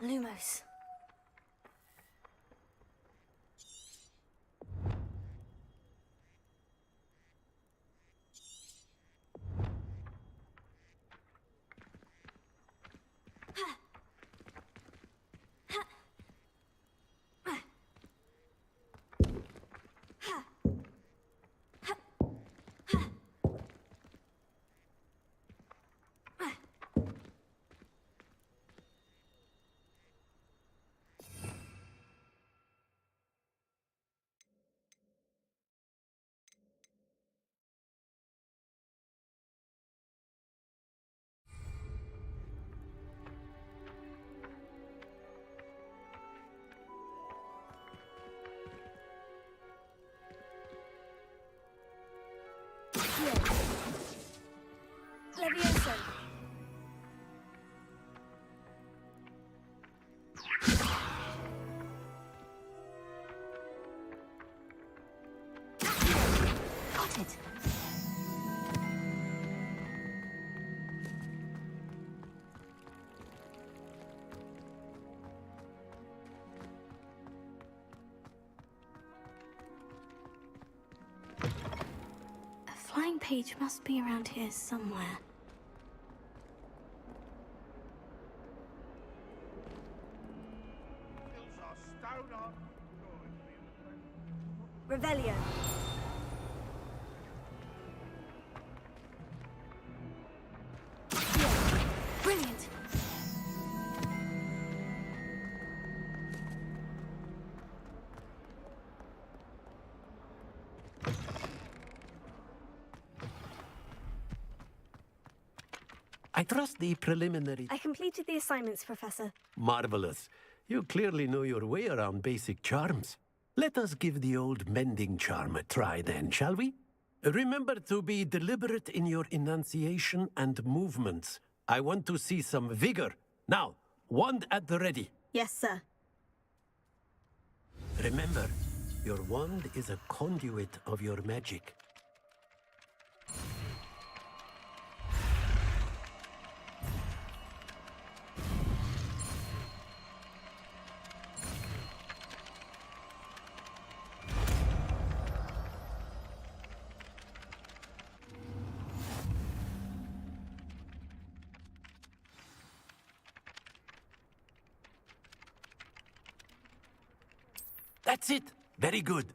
Lumos. page must be around here somewhere. Revelio. Brilliant. I trust the preliminary... I completed the assignments, Professor. Marvelous. You clearly know your way around basic charms. Let us give the old mending charm a try then, shall we? Remember to be deliberate in your enunciation and movements. I want to see some vigor. Now, wand at the ready. Yes, sir. Remember, your wand is a conduit of your magic. That's it. Very good.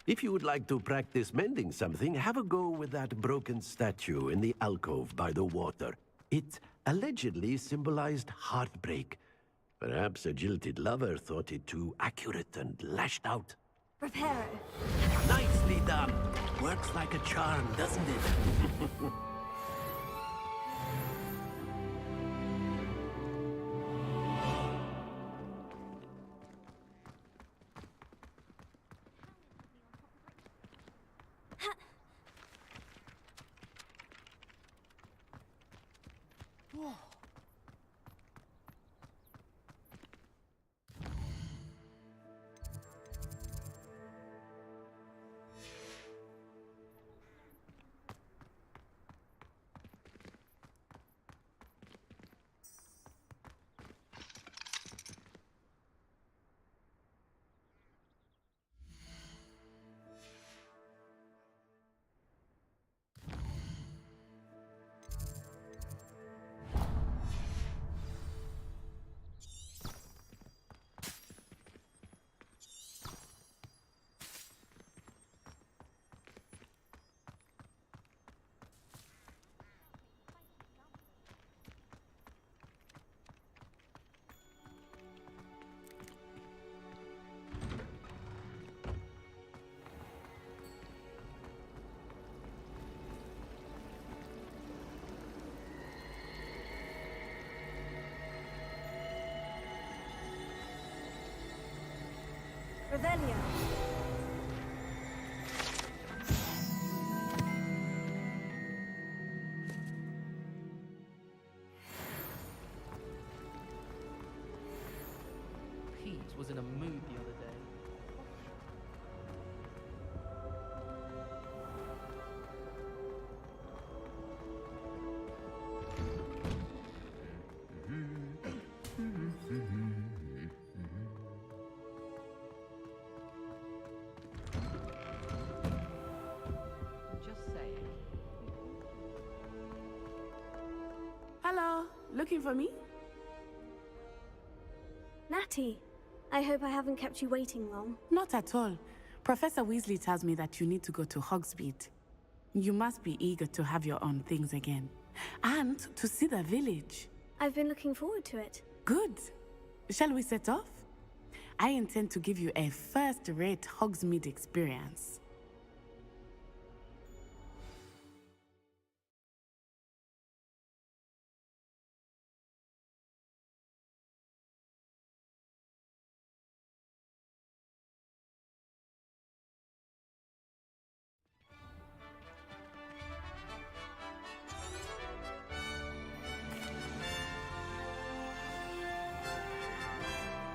If you would like to practice mending something, have a go with that broken statue in the alcove by the water. It allegedly symbolized heartbreak. Perhaps a jilted lover thought it too accurate and lashed out. Reparo. Nicely done. Works like a charm, doesn't it? Revelio. Pete was in a mood the other day. Hello, looking for me? Natty, I hope I haven't kept you waiting long. Not at all. Professor Weasley tells me that you need to go to Hogsmeade. You must be eager to have your own things again. And to see the village. I've been looking forward to it. Good. Shall we set off? I intend to give you a first-rate Hogsmeade experience.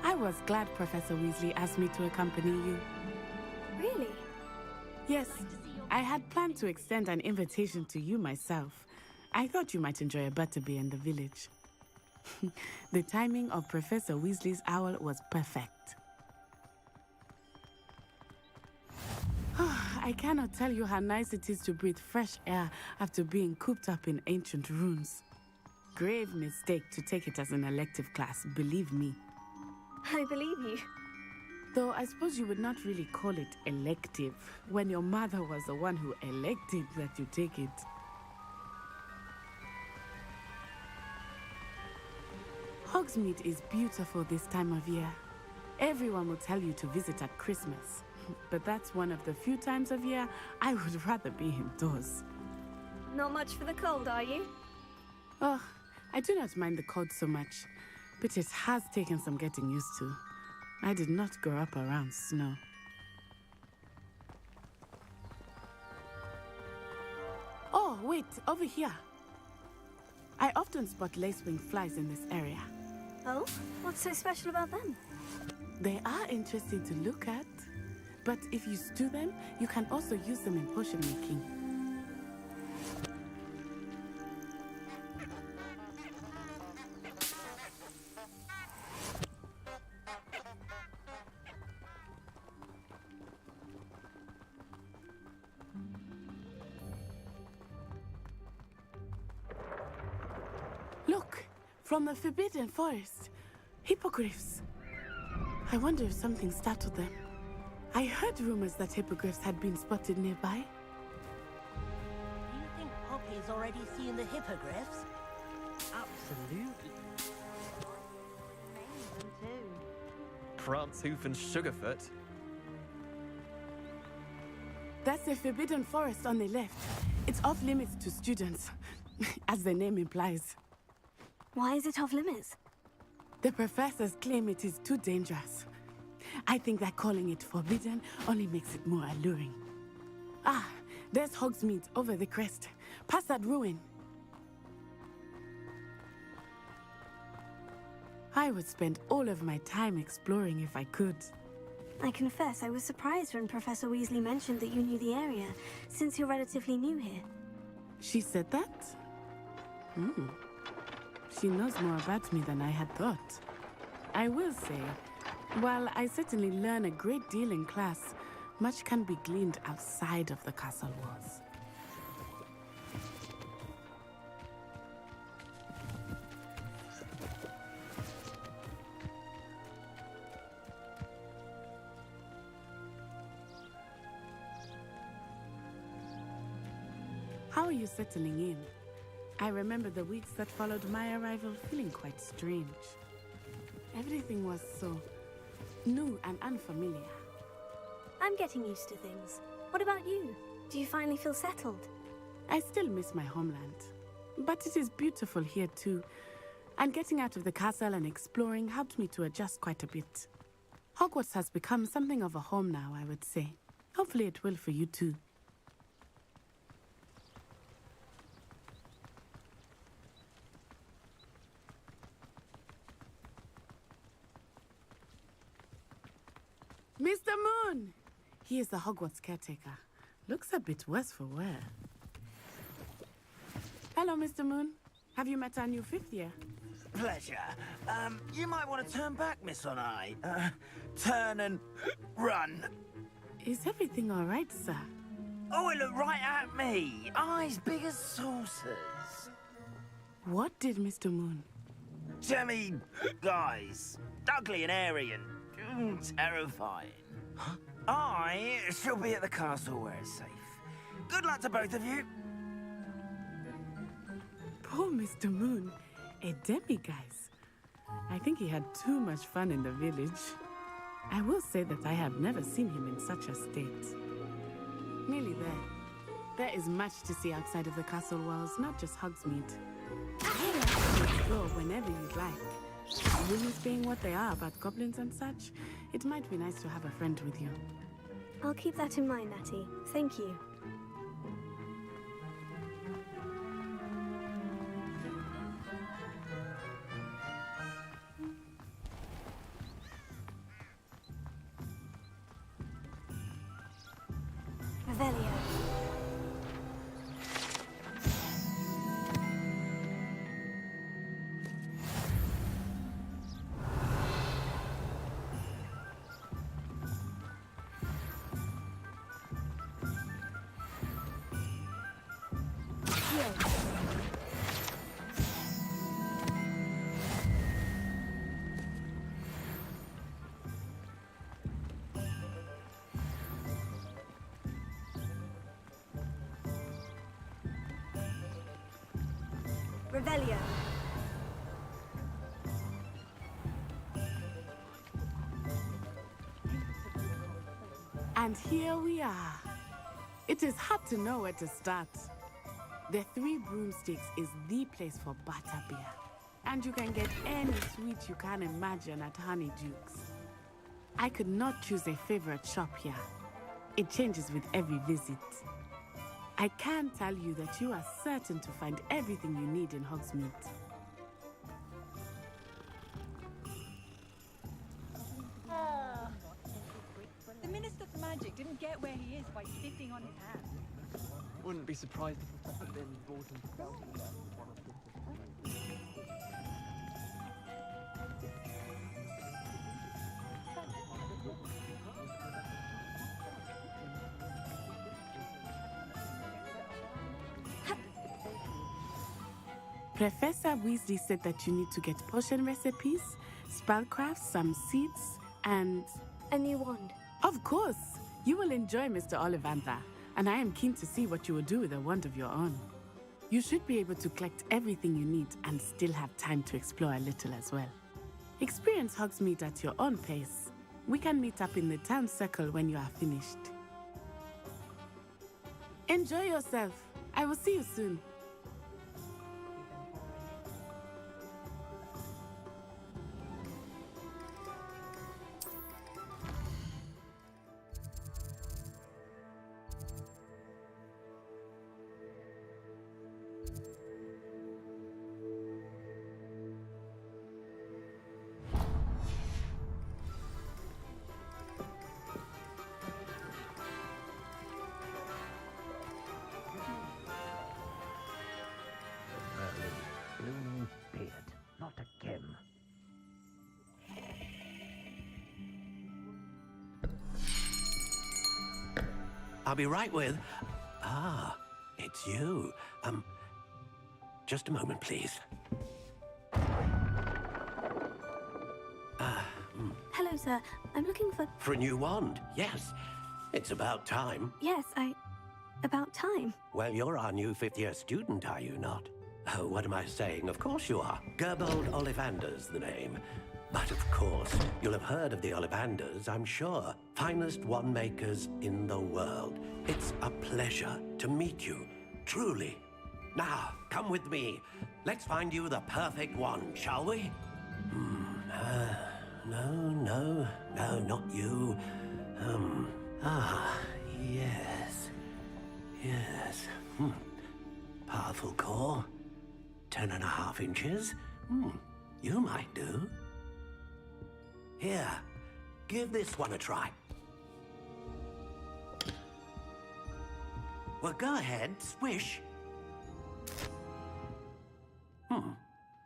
I was glad Professor Weasley asked me to accompany you. Really? Yes, I had planned to extend an invitation to you myself. I thought you might enjoy a butterbeer in the village. The timing of Professor Weasley's owl was perfect. I cannot tell you how nice it is to breathe fresh air after being cooped up in ancient ruins. Grave mistake to take it as an elective class, believe me. I believe you. Though I suppose you would not really call it elective when your mother was the one who elected that you take it. Hogsmeade is beautiful this time of year. Everyone will tell you to visit at Christmas, but that's one of the few times of year I would rather be indoors. Not much for the cold, are you? Oh, I do not mind the cold so much, but it has taken some getting used to. I did not grow up around snow. Oh, wait, over here. I often spot lacewing flies in this area. Oh? What's so special about them? They are interesting to look at, but if you stew them, you can also use them in potion making. Look, from the Forbidden Forest, hippogriffs. I wonder if something startled them. I heard rumors that hippogriffs had been spotted nearby. Do you think Poppy's already seen the hippogriffs? Absolutely. Them too. Prancehoof and Sugarfoot. That's the Forbidden Forest on the left. It's off limits to students, as the name implies. Why is it off limits? The professors claim it is too dangerous. I think that calling it forbidden only makes it more alluring. Ah, there's Hogsmeade over the crest. Past that ruin. I would spend all of my time exploring if I could. I confess I was surprised when Professor Weasley mentioned that you knew the area, since you're relatively new here. She said that? She knows more about me than I had thought. I will say, while I certainly learn a great deal in class, much can be gleaned outside of the castle walls. How are you settling in? I remember the weeks that followed my arrival feeling quite strange. Everything was so new and unfamiliar. I'm getting used to things. What about you? Do you finally feel settled? I still miss my homeland, but it is beautiful here too. And getting out of the castle and exploring helped me to adjust quite a bit. Hogwarts has become something of a home now, I would say. Hopefully it will for you too. Mr. Moon! He is the Hogwarts caretaker. Looks a bit worse for wear. Hello, Mr. Moon. Have you met our new fifth year? Pleasure. You might want to turn back, Miss Onai. Turn and run. Is everything all right, sir? Oh, it looked right at me. Eyes big as saucers. What did Mr. Moon? Jemmy guys. Ugly and airy and terrifying. I shall be at the castle where it's safe. Good luck to both of you. Poor Mr. Moon. A demiguise. I think he had too much fun in the village. I will say that I have never seen him in such a state. Nearly there. There is much to see outside of the castle walls, not just Hogsmeade. You're welcome to explore whenever you'd like. Rumors being what they are about goblins and such, it might be nice to have a friend with you. I'll keep that in mind, Natty. Thank you. Revelio. Revelio. And here we are. It is hard to know where to start. The Three Broomsticks is the place for butterbeer. And you can get any sweet you can imagine at Honeyduke's. I could not choose a favorite shop here. It changes with every visit. I can tell you that you are certain to find everything you need in Hogsmeade. The Minister for Magic didn't get where he is by sitting on his hands. Wouldn't be surprised if it had been brought into Professor Weasley said that you need to get potion recipes, spellcraft, some seeds, and... a new wand. Of course! You will enjoy Mr. Ollivander, and I am keen to see what you will do with a wand of your own. You should be able to collect everything you need and still have time to explore a little as well. Experience Hogsmeade at your own pace. We can meet up in the town circle when you are finished. Enjoy yourself. I will see you soon. Blooming beard, not again. I'll be right with... Ah, it's you. Just a moment, please. Hello, sir. I'm looking for... For a new wand, yes. It's about time. Yes, about time. Well, you're our new fifth-year student, are you not? Oh, what am I saying? Of course you are. Gerbold Ollivander's the name. But of course, you'll have heard of the Ollivanders, I'm sure. Finest wand makers in the world. It's a pleasure to meet you, truly. Now, come with me. Let's find you the perfect wand, shall we? No, not you. Yes. Powerful core. 10.5 inches. You might do. Here, give this one a try. Well, go ahead, swish.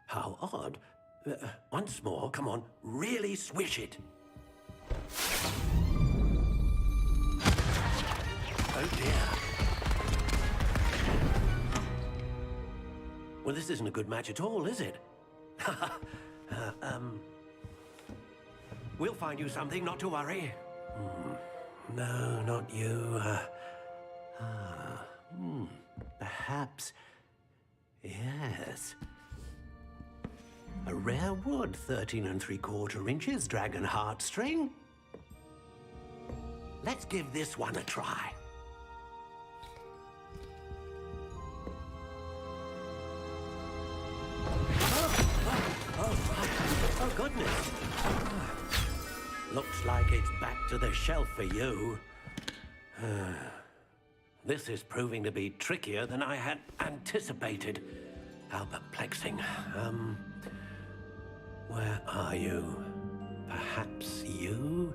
How odd. Once more, come on, really swish it. Oh dear. Well, this isn't a good match at all, is it? We'll find you something, not to worry. No, not you. Perhaps... Yes. A rare wood, 13 3/4 inches, dragon heartstring. Let's give this one a try. Oh, goodness. Looks like it's back to the shelf for you. This is proving to be trickier than I had anticipated. How perplexing. Where are you? Perhaps you?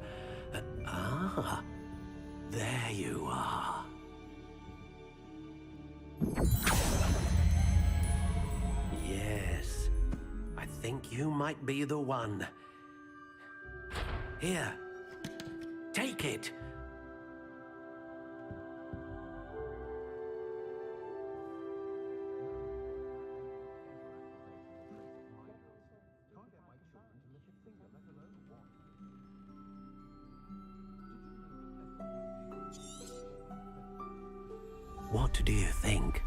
There you are. Yes, I think you might be the one. Here, take it. What do you think?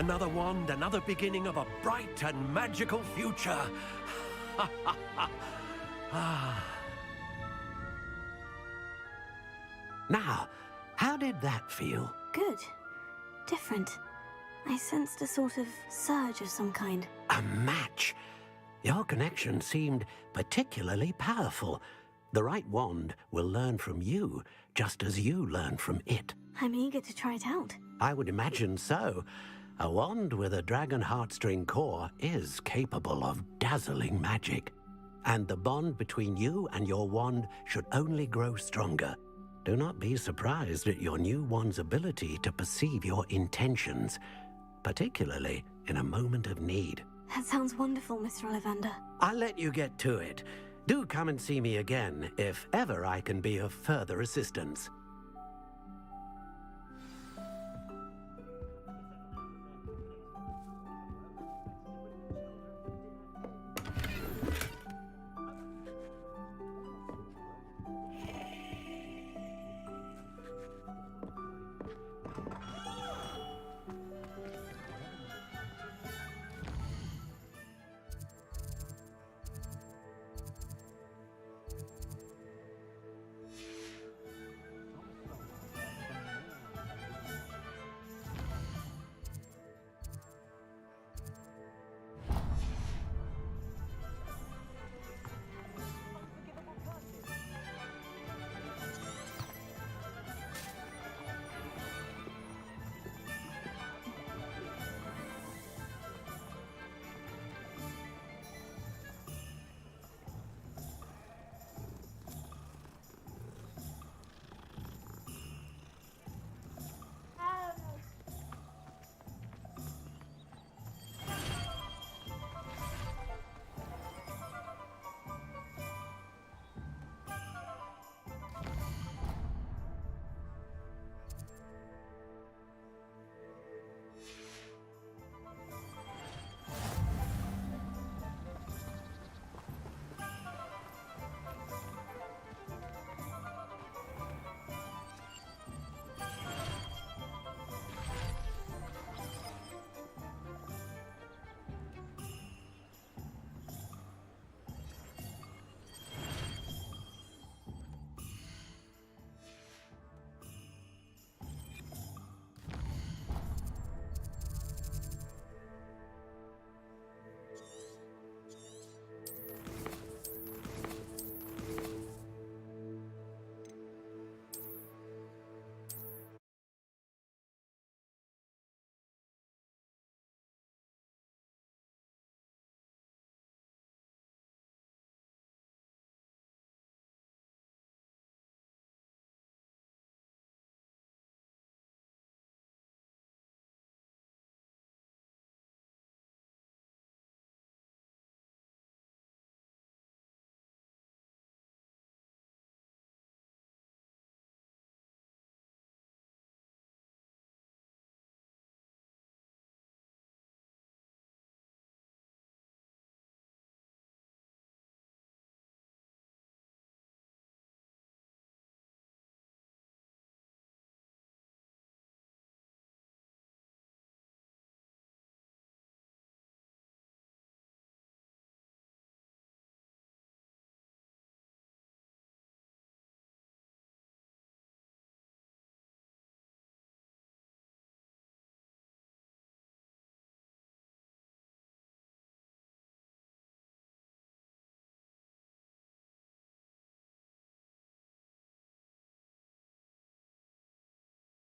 Another wand, another beginning of a bright and magical future. Now, how did that feel? Good. Different. I sensed a sort of surge of some kind. A match. Your connection seemed particularly powerful. The right wand will learn from you, just as you learn from it. I'm eager to try it out. I would imagine so. A wand with a dragon heartstring core is capable of dazzling magic. And the bond between you and your wand should only grow stronger. Do not be surprised at your new wand's ability to perceive your intentions, particularly in a moment of need. That sounds wonderful, Mr. Ollivander. I'll let you get to it. Do come and see me again if ever I can be of further assistance.